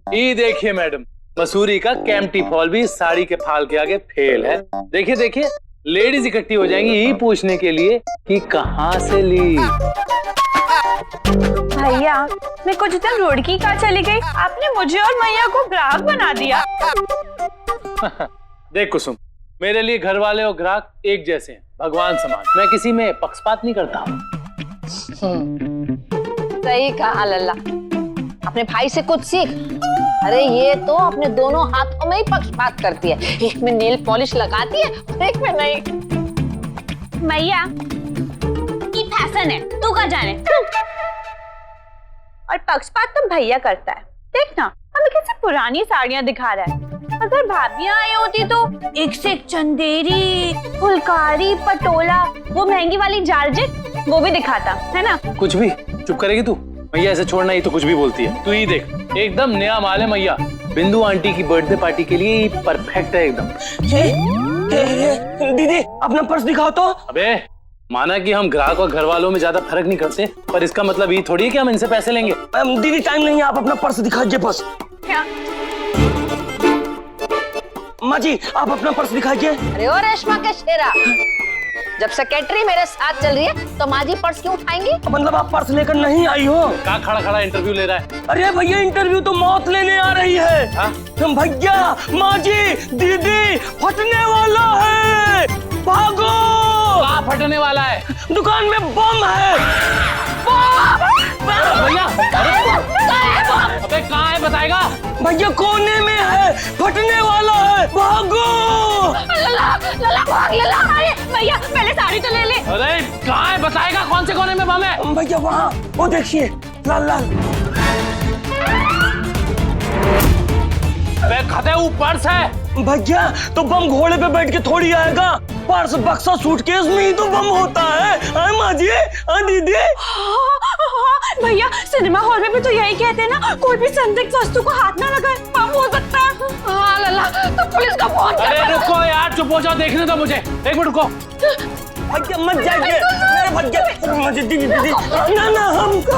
ये देखिए मैडम, मसूरी का कैंपटी फॉल भी साड़ी के फाल के आगे फेल है। देखिए देखिए, लेडीज इकट्ठी हो जाएंगी यही पूछने के लिए कि कहाँ से ली। भैया, मैं कुछ दिन रुड़की का चली गई, आपने मुझे और मैया को ग्राहक बना दिया। देख कुसुम, मेरे लिए घर वाले और ग्राहक एक जैसे हैं, भगवान समान। मैं किसी में पक्षपात नहीं करता हूँ। सही कहा लल्ला, अपने भाई से कुछ सीख। अरे ये तो अपने दोनों हाथों में ही पक्षपात करती है, एक में नेल पॉलिश लगाती है और एक में नहीं। मैया, ये फैशन है, तू का जाने। और पक्षपात तो भैया करता है। देखना, हमें कैसे पुरानी साड़ियाँ दिखा रहा है। अगर भाभियाँ आई होती तो एक से एक चंदेरी, फुलकारी, पटोला, वो महंगी वाली जारजेट, वो भी दिखाता, है ना? कुछ भी, चुप करेगी तू? मैया ऐसे छोड़ना ही तो कुछ भी बोलती है। तू ही देख, एकदम नया माल है मैया। बिंदु आंटी की बर्थडे पार्टी के लिए परफेक्ट है एकदम। दीदी अपना पर्स दिखाओ तो। अबे माना कि हम ग्राहक और घर वालों में ज्यादा फर्क नहीं करते, पर इसका मतलब ये थोड़ी है कि हम इनसे पैसे लेंगे। दीदी टाइम नहीं है, आप अपना पर्स दिखाइए बस। क्या? माँ जी आप अपना पर्स दिखाइए। अरे ओ रेशमा के शेरा, जब सेक्रेटरी मेरे साथ चल रही है तो माँ जी पर्स क्यों उठाएंगी? मतलब आप पर्स लेकर नहीं आई हो? क्या खड़ा खड़ा इंटरव्यू ले रहा है? अरे भैया इंटरव्यू तो मौत लेने आ रही है। भैया, माँ जी, दीदी, फटने वाला है, भागो। क्या फटने वाला है? दुकान में बम है। भैया अबे कहाँ है बताएगा? भैया कोने में है, फटने वाला है, भागो। लला, लला भाग लला। अरे भैया पहले साड़ी तो ले ले। अरे कहाँ है बताएगा, कौन से कोने में बम है? भैया वहाँ, वो देखिए लाल लाल। खते पर्स है। भैया तो बम घोड़े पे बैठ के थोड़ी आएगा, पर्स बक्सा सूटकेस में ही तो बम होता है। माँ जी, दीदी। भैया सिनेमा हॉल में भी तो यही कहते हैं ना, कोई भी संदिग्ध वस्तु को हाथ ना लगाए, बम हो सकता है। हाँ लल्ला, तो पुलिस का फोन कर। अरे रुको यार, चुप हो जाओ, देखने दो मुझे। एक मिनट रुको। भैया मत जाइए, मेरे भैया। मुझे दीदी दीदी ना ना हमको।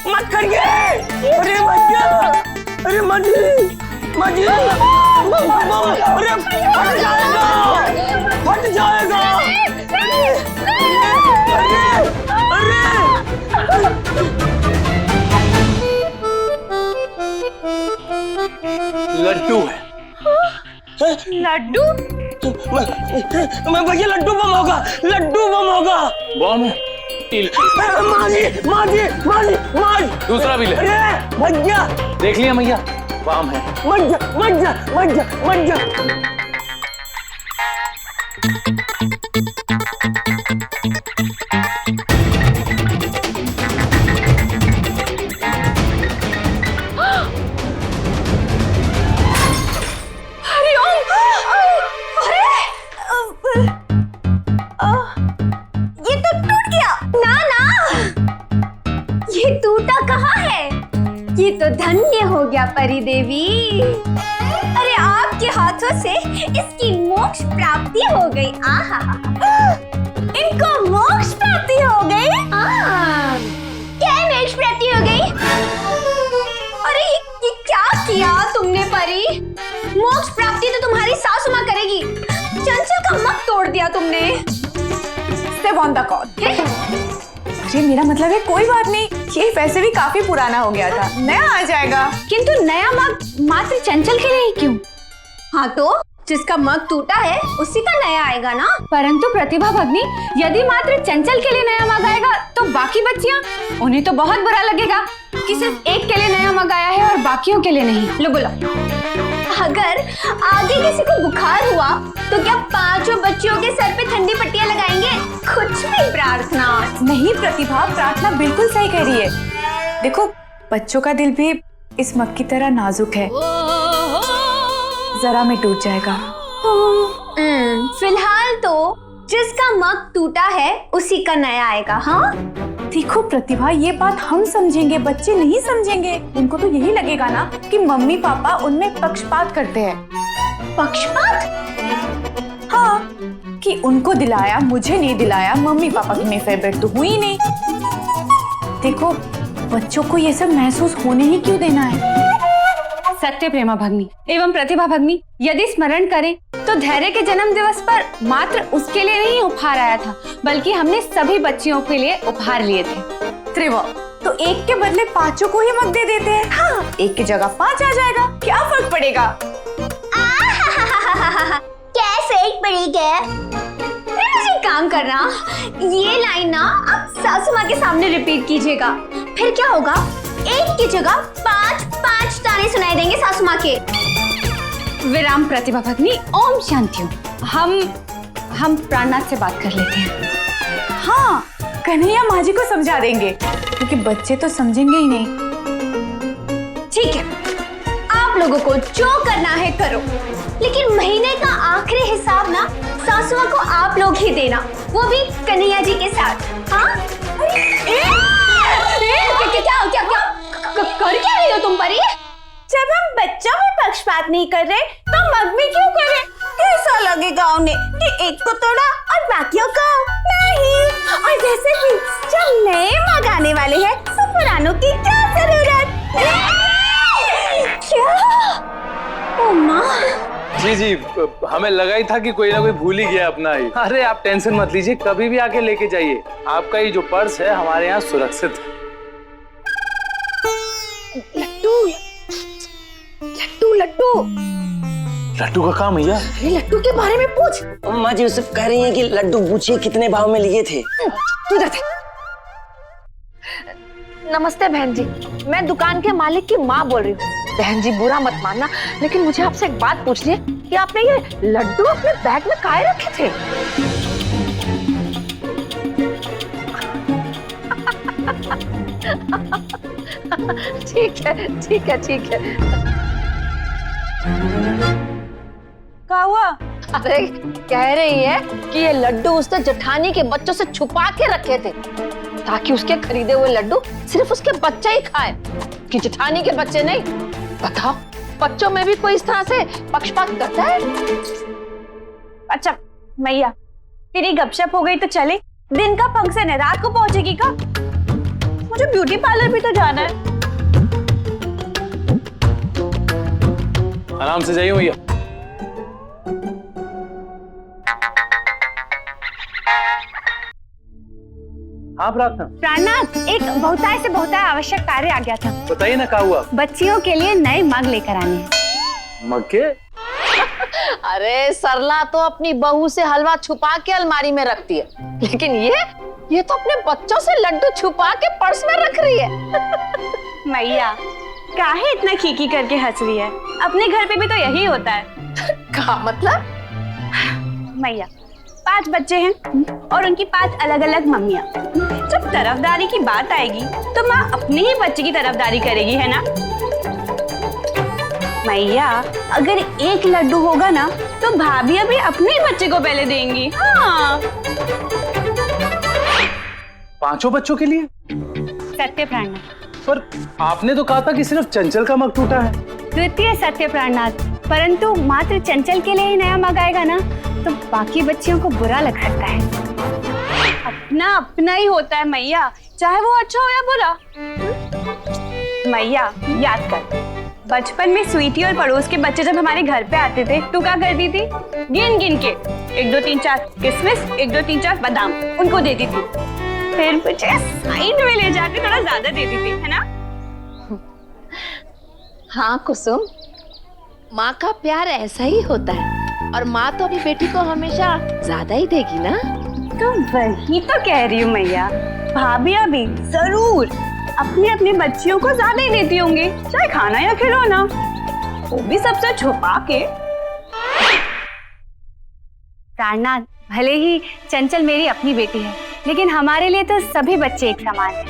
मत करिए। अरे भैया, अरे माजी, माजी, अरे फट जाएगा, फट जाएगा। लड्डू है। लड्डू? मैं भैया लड्डू बम होगा, लड्डू बम होगा। बम है? माजी, माजी, माजी, माजी। दूसरा भी ले। अरे भैया देख लिया मैया, बम है। मत जा, मत जा, मत जा, मत जा। ये तो धन्य हो गया परी देवी। अरे आपके हाथों से इसकी मोक्ष प्राप्ति हो गई। आहा, इनको मोक्ष प्राप्ति हो गई। क्या मोक्ष प्राप्ति हो गई? अरे ये क्या किया तुमने परी? मोक्ष प्राप्ति तो तुम्हारी सासू माँ करेगी। चंचल का मत तोड़ दिया तुमने। Step on the call. अरे मेरा मतलब है कोई बात नहीं, ये वैसे भी काफी पुराना हो गया था, नया आ जाएगा। किंतु नया मग मात्र चंचल के लिए क्यों? हाँ तो जिसका मग टूटा है उसी का नया आएगा ना। परंतु प्रतिभा भगनी, यदि मात्र चंचल के लिए नया मग आएगा तो बाकी बच्चियां, उन्हें तो बहुत बुरा लगेगा कि सिर्फ एक के लिए नया मग आया है और बाकियों के लिए नहीं। लो बोलो, अगर आगे किसी को बुखार हुआ तो क्या पांचों बच्चियों के सर पे ठंडी पट्टियां लगाएंगे? कुछ भी प्रार्थना नहीं प्रतिभा, प्रार्थना बिल्कुल सही कह रही है। देखो बच्चों का दिल भी इस मग की तरह नाजुक है, जरा में टूट जाएगा। फिलहाल तो जिसका मग टूटा है उसी का नया आएगा। हाँ देखो प्रतिभा, ये बात हम समझेंगे, बच्चे नहीं समझेंगे। उनको तो यही लगेगा ना कि मम्मी पापा उनमें पक्षपात करते हैं। पक्षपात? हाँ, कि उनको दिलाया मुझे नहीं दिलाया, मम्मी पापा की मेरी फेवरेट तो हुई नहीं। देखो, बच्चों को ये सब महसूस होने ही क्यों देना है? सत्य प्रेमा भगनी एवं प्रतिभा भगनी यदि स्मरण करें तो धैर्य के जन्म दिवस पर मात्र उसके लिए नहीं उपहार आया था, बल्कि हमने सभी बच्चियों के लिए उपहार लिए थे। त्रिवा, तो एक के बदले पांचों को ही मत दे देते हैं। हाँ, एक की जगह 5 आ जाएगा, क्या फर्क पड़ेगा? कैसे एक पड़ेगा? एक काम करना, ये लाइन ना आप सासू माँ के सामने रिपीट कीजिएगा। फिर क्या होगा? एक की जगह 5 ताने सुनाई देंगे सासू माँ के। विराम प्रतिभा भगनी, ओम शांति। हम प्राणनाथ से बात कर लेते हैं। हाँ, कन्हैया माँ जी को समझा देंगे, क्योंकि बच्चे तो समझेंगे ही नहीं। ठीक है, आप लोगों को जो करना है करो, लेकिन महीने का आखिरी हिसाब ना सासू माँ को आप लोग ही देना, वो भी कन्हैया जी के साथ। हाँ? क्या कर क्या रही हो तुम परी? जब हम बच्चों में पक्षपात नहीं कर रहे तो मग में क्यों करें? कैसा लगेगा उन्हें कि एक को तोड़ा और बाकियों को नहीं? और जैसे भी जब नए मग आने वाले हैं तो पुरानों की क्या जरूरत? क्या? ओ माँ, जी, हमें लगा ही था कि कोई ना कोई भूल ही गया अपना ही। अरे आप टेंशन मत लीजिए, कभी भी आके लेके जाइए। आपका ये जो पर्स है हमारे यहाँ सुरक्षित है। लड्डू का काम भैया? अरे लड्डू के बारे में पूछ। अम्मा जी सिर्फ कह रही हैं कि लड्डू पूछिए कितने भाव में लिए थे। तू इधर थे। नमस्ते बहन जी, मैं दुकान के मालिक की माँ बोल रही हूँ। बहन जी बुरा मत मानना, लेकिन मुझे आपसे एक बात पूछनी है कि आपने ये लड्डू अपने बैग में काहे रखे थे? ठीक है। क्या हुआ? अरे कह रही है कि ये लड्डू उसने जेठानी के बच्चों से छुपा के रखे थे, ताकि उसके खरीदे हुए लड्डू सिर्फ उसके बच्चे ही खाए, कि जेठानी के बच्चे नहीं। बताओ, बच्चों में भी कोई इस तरह से पक्षपात करता है? अच्छा मैया, तेरी गपशप हो गई तो चले। दिन का फंक्शन है, रात को पहुंचेगी का? मुझे ब्यूटी पार्लर भी तो जाना है। आराम से जाइए भैया। हाँ प्रार्थना। प्राणनाथ, एक बहुताय से बहुताय आवश्यक कार्य आ गया था। बताइए ना क्या हुआ? बच्चियों के लिए नए मग लेकर आने हैं। मग के? अरे सरला तो अपनी बहू से हलवा छुपा के अलमारी में रखती है, लेकिन ये तो अपने बच्चों से लड्डू छुपा के पर्स में रख रही है। मैया, काहे इतना खीखी करके हंस रही है? अपने घर पे भी तो यही होता है। क्या मतलब? मैया, 5 बच्चे हैं और उनकी 5 अलग अलग मम्मियाँ। जब तरफदारी की बात आएगी तो माँ अपने ही बच्चे की तरफदारी करेगी, है ना? मैया, अगर एक लड्डू होगा ना तो भाभियाँ भी अपने ही बच्चे को पहले देंगी। हाँ। 5 बच्चों के लिए? सत्य प्राणनाथ। पर आपने तो कहा था कि सिर्फ चंचल का मग टूटा है। द्वितीय सत्य प्राणनाथ, परंतु मात्र चंचल के लिए ही नया मग आएगा ना तो बाकी बच्चियों को बुरा लग सकता है। अपना अपना ही होता है मैया, चाहे वो अच्छा हो या बुरा। मैया, याद कर, बचपन में स्वीटी और पड़ोस के बच्चे जब हमारे घर पे आते थे तो क्या करती थी? गिन गिन के 1 2 3 4 किशमिश, 1 2 3 4 बादाम उनको देती थी। फिर मुझे साइड में ले जाके थोड़ा ज्यादा देती थी, है ना? हाँ कुसुम, माँ का प्यार ऐसा ही होता है, और माँ तो अपनी बेटी को हमेशा ज्यादा ही देगी ना। तो वही तो कह रही हूँ मैया, भाभियाँ भी जरूर अपनी अपनी बच्चियों को ज्यादा ही देती होंगी, चाहे खाना या खिलौना, वो भी सबसे छुपा के। प्राणनाथ, भले ही चंचल मेरी अपनी बेटी है, लेकिन हमारे लिए तो सभी बच्चे एक समान हैं।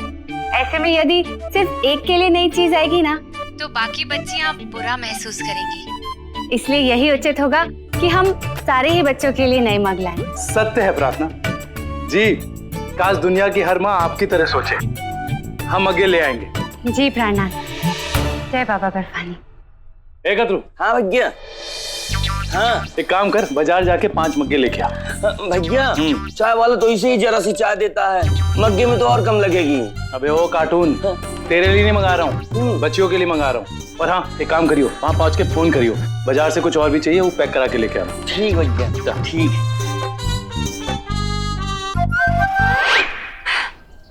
ऐसे में यदि सिर्फ एक के लिए नई चीज आएगी ना तो बाकी बच्चियां बुरा महसूस करेंगी। इसलिए यही उचित होगा कि हम सारे ही बच्चों के लिए नए मग लाएं। सत्य है प्रार्थना जी, काश दुनिया की हर माँ आपकी तरह सोचे। हम आगे ले आएंगे। जी प्राणनाथ। जय बाबा बर्फानी। एकत्र। हाँ भैया। हाँ एक काम कर, बाजार जाके 5 मग्गे लेके आ। भैया चाय वाला तो इसे ही जरा सी चाय देता है, मग्गे में तो और कम लगेगी। अबे ओ कार्टून, तेरे लिए नहीं मंगा रहा हूँ, बच्चियों के लिए मंगा रहा हूँ। और हाँ, एक काम करियो, वहाँ पहुँच के फोन करियो, बाजार से कुछ और भी चाहिए वो पैक करा के लेके आना। ठीक भैया, ठीक है।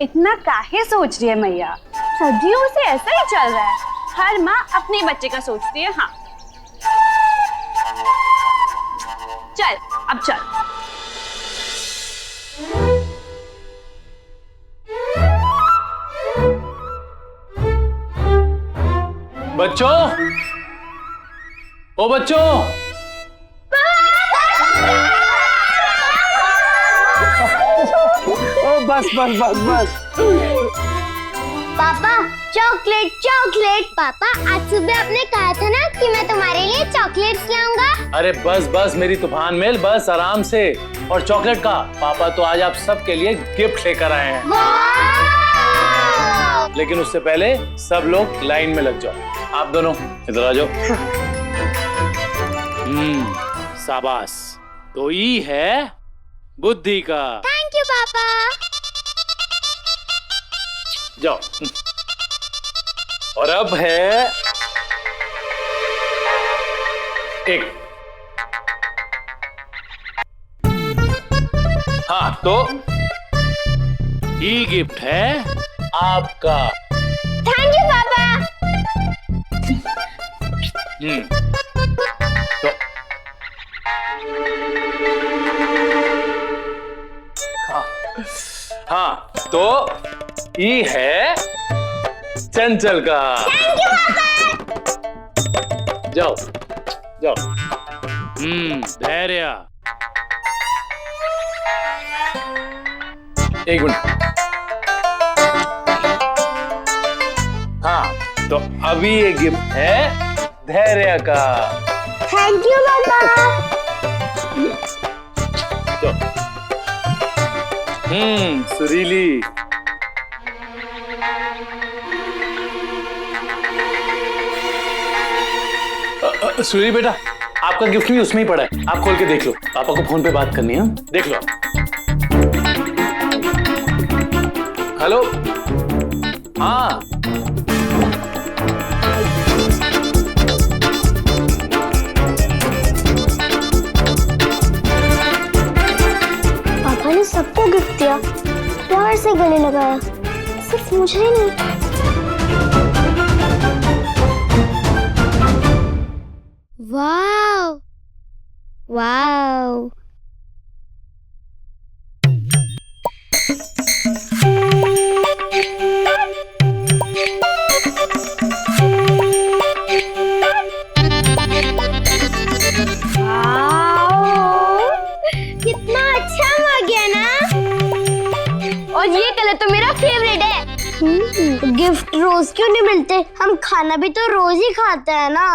इतना काहे सोच रही है मैया? सदियों से ऐसा ही चल रहा है, हर माँ अपने बच्चे का सोचती है। हाँ चल अब चल। बच्चों, ओ बच्चों, ओ बस बस बस बस। पापा चॉकलेट चॉकलेट। पापा आज सुबह आपने कहा था ना कि मैं तुम्हारे लिए चॉकलेट्स लाऊंगा। अरे बस बस मेरी तूफान मेल, बस आराम से। और चॉकलेट का पापा तो आज आप सबके लिए गिफ्ट लेकर आए हैं, लेकिन उससे पहले सब लोग लाइन में लग जाओ। आप दोनों इधर आ जाओ। शाबाश, तो ये है बुद्धि का। थैंक यू पापा। जाओ। और अब है एक, हाँ तो ये गिफ्ट है आपका। थैंक यू पापा। तो हाँ तो ये है चंचल का। जाओ जाओ। धैर्य। एक मिनट। हाँ तो अभी ये गिफ्ट है धैर्य का। थैंक यू पापा। सुरीली। सुरीली बेटा, आपका गिफ्ट भी उसमें ही पड़ा है, आप खोल के देख लो। पापा को फोन पे बात करनी है, देख लो। हेलो, हाँ पापा ने सबको गिफ्ट दिया, प्यार से गले लगाया, सिर्फ मुझे नहीं। वाव वाव। कितना अच्छा हो गया ना। और ये कलर तो मेरा फेवरेट है। गिफ्ट रोज क्यों नहीं मिलते? हम खाना भी तो रोज ही खाते हैं ना।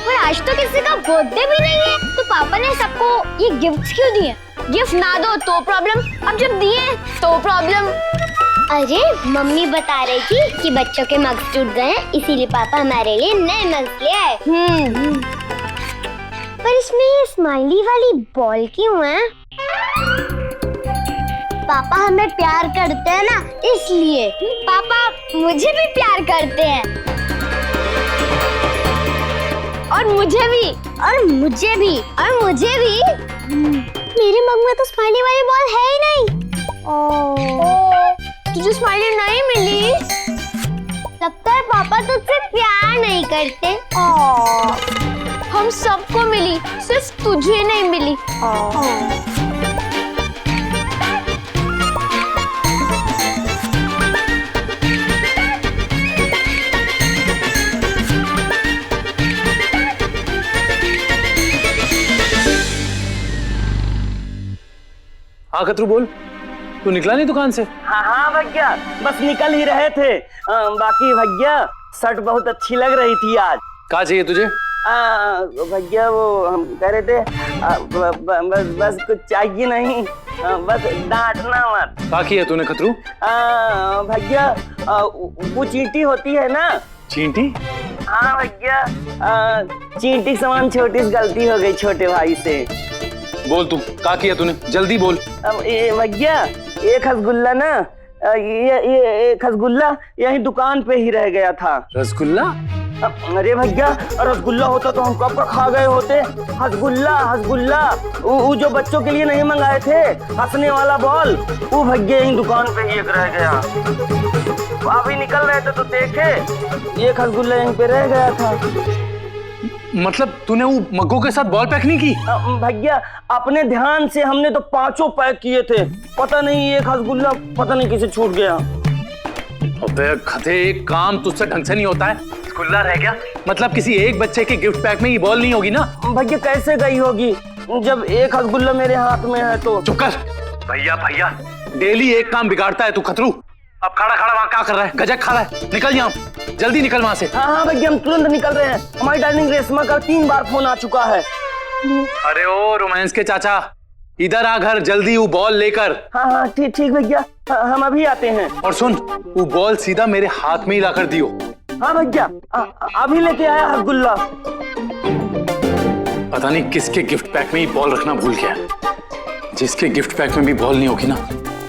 और आज तो किसी का बर्थडे भी नहीं है, तो पापा ने सबको ये गिफ्ट क्यों दिए? गिफ्ट ना दो तो प्रॉब्लम, अब जब दिए तो प्रॉब्लम। अरे मम्मी बता रही थी कि बच्चों के मग्स टूट गए हैं, इसीलिए पापा हमारे लिए नए मग्स ले आए। पर इसमें ये स्माइली वाली बॉल क्यों है? पापा हमें प्यार करते हैं ना, इसलिए। पापा मुझे भी प्यार करते हैं। और मुझे भी, और मुझे भी, और मुझे भी। मेरे मग में तो स्माइली वाली बॉल है ही नहीं। तुझे स्माइली नहीं मिली? लगता है पापा तुझसे प्यार नहीं करते। हम सबको मिली, सिर्फ तुझे नहीं मिली। हाँ खतरू बोल, तू निकला नहीं दुकान से? हाँ हाँ भैया, बस निकल ही रहे थे। बाकी भैया शर्ट बहुत अच्छी लग रही थी आज। कहाँ चाहिए तुझे? भैया वो हम कह रहे थे बस कुछ चाहिए नहीं, बस डांटना मत। कहाँ की है तूने खतरू? भैया वो चींटी होती है ना, चींटी? हाँ भैया, चींटी समान छोटी सी गलती हो गई छोटे भाई से। बोल तू, क्या किया तूने? जल्दी बोल। अब ये भैया, एक रसगुल्ला ना, ये रसगुल्ला यही दुकान पे ही रह गया था। रसगुल्ला? अरे भैया, रसगुल्ला होता तो हम कब का खा गए होते। हसगुल्ला, हसगुल्ला, वो जो बच्चों के लिए नहीं मंगाए थे, हंसने वाला बॉल, वो भैया यही दुकान पे ही एक रह गया। अभी निकल रहे थे तो देखे ये रसगुल्ला यहीं पे रह गया था। मतलब तूने वो मग्गों के साथ बॉल पैक नहीं की? भैया, अपने ध्यान से हमने तो 5 पैक किए थे, पता नहीं एक रसगुल्ला पता नहीं किसे छूट गया। अबे गधे, एक काम तुझसे ढंग से नहीं होता है। रसगुल्ला रह गया मतलब किसी एक बच्चे के गिफ्ट पैक में ये बॉल नहीं होगी ना? भैया कैसे गई होगी जब एक रसगुल्ला मेरे हाथ में है तो। चुप कर। भैया डेली एक काम बिगाड़ता है तू खतरू। अब खड़ा खड़ा वहाँ क्या कर रहा है? गजक खा रहा है? निकल यहाँ, जल्दी निकल वहाँ से। हाँ भैया, हम तुरंत निकल रहे हैं। हमारी डार्लिंग रेशमा का 3 बार फोन आ चुका है। अरे ओ रोमांस के चाचा, इधर आ घर जल्दी, वो बॉल लेकर। हाँ ठीक भैया, हम अभी आते हैं। और सुन, वो बॉल सीधा मेरे हाथ में ही लाकर दियो। हाँ भैया, अभी लेके आया रसगुल्ला। पता नहीं किसके गिफ्ट पैक में ही बॉल रखना भूल गया। जिसके गिफ्ट पैक में भी बॉल नहीं होगी ना,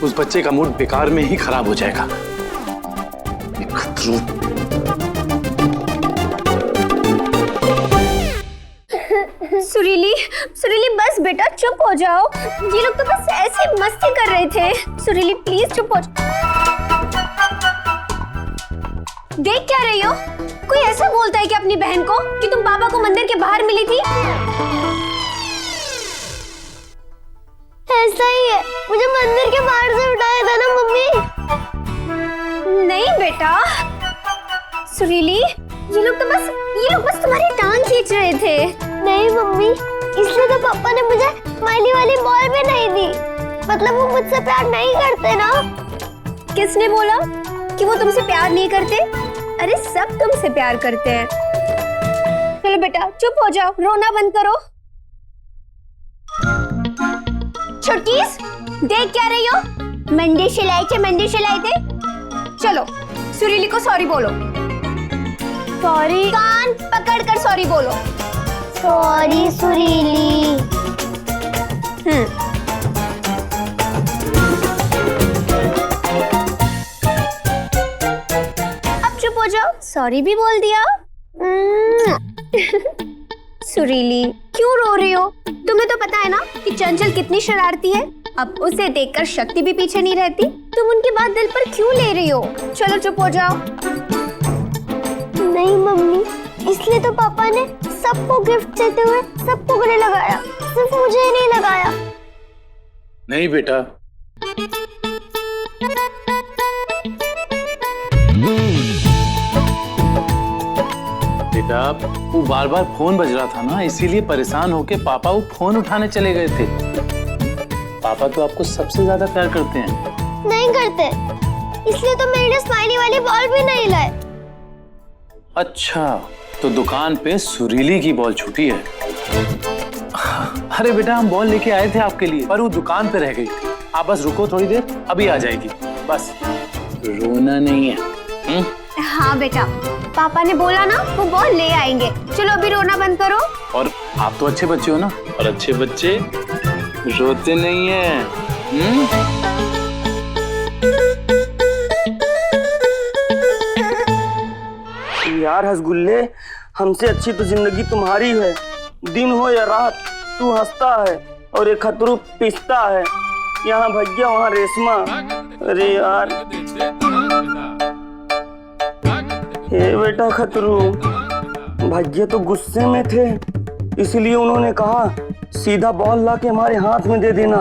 उस बच्चे का मूड बेकार में ही खराब हो जाएगा। खतरू। सुरीली बस बेटा चुप हो जाओ। ये लोग तो बस ऐसे मस्ती कर रहे थे। सुरीली प्लीज चुप हो जाओ। देख क्या रही हो? कोई ऐसा बोलता है कि अपनी बहन को कि तुम बाबा को मंदिर के बाहर मिली थी? ऐसा ही है, मुझे मंदिर के बाहर से उठाया था ना मम्मी। नहीं बेटा सुरीली, ये लोग बस तुम्हारी टांग खींच रहे थे। नहीं मम्मी, इसलिए तो पापा ने मुझे स्माइली वाली बॉल भी नहीं दी। मतलब वो मुझसे प्यार नहीं करते ना। किसने बोला कि वो तुमसे प्यार नहीं करते? अरे सब तुमसे प्यार करते हैं। चलो बेटा चुप हो जाओ, रोना बंद करो। छुटकीस, देख क्या रही हो? मंदिर से लाए थे। चलो सुरीली को सॉरी बोलो। सॉरी? कान पकड़कर सॉरी बोलो। सॉरी सुरीली। अब चुप हो जाओ, सॉरी भी बोल दिया। सुरीली क्यों रो रही हो? तुम्हें तो पता है ना कि चंचल कितनी शरारती है। अब उसे देखकर शक्ति भी पीछे नहीं रहती। तुम उनकी बात दिल पर क्यों ले रही हो? चलो चुप हो जाओ। नहीं मम्मी, इसलिए तो पापा ने सबको गिफ्ट देते हुए सबको गले लगाया, सिर्फ मुझे ही नहीं लगाया। नहीं बेटा, वो बार बार फोन बज रहा था ना, इसीलिए परेशान होके पापा वो फोन उठाने चले गए थे। पापा तो आपको सबसे ज्यादा प्यार करते हैं। नहीं करते, इसलिए तो मेरे लिए स्माइली वाली बॉल भी नहीं लाए। अच्छा, तो दुकान पे सुरीली की बॉल छूटी है। अरे बेटा, हम बॉल लेके आए थे आपके लिए, पर वो दुकान पे रह गई थी। आप बस रुको थोड़ी देर, अभी आ जाएगी। बस रोना नहीं है। हाँ बेटा, पापा ने बोला ना वो बॉल ले आएंगे। चलो अभी रोना बंद करो। और आप तो अच्छे बच्चे हो ना, और अच्छे बच्चे रोते नहीं है। यार हसगुल्ले, हमसे अच्छी तो जिंदगी तुम्हारी है। दिन हो या रात तू हंसता है और एक खतरू पिसता है। यहाँ भैया, वहाँ रेशमा। अरे यार, हे बेटा खतरू, भैया तो गुस्से में थे, इसलिए उन्होंने कहा सीधा बॉल ला के हमारे हाथ में दे देना,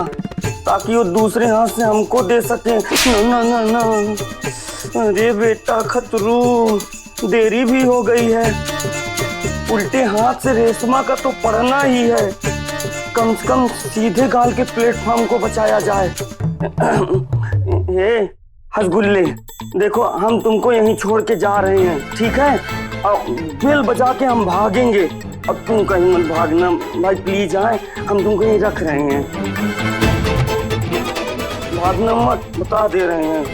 ताकि वो दूसरे हाथ से हमको दे सके। ना ना ना, अरे बेटा खतरू, देरी भी हो गई है। उल्टे हाथ से रेशमा का तो पढ़ना ही है। कम से कम सीधे गाल के प्लेटफॉर्म को बचाया जाए। हे हसगुल्ले, देखो हम तुमको यहीं छोड़ के जा रहे हैं, ठीक है? और बेल बजा के हम भागेंगे। अब तुम कहीं मत भागना भाई, प्लीज आए, हम तुमको यहीं रख रहे हैं। भागना मत, बता दे रहे हैं।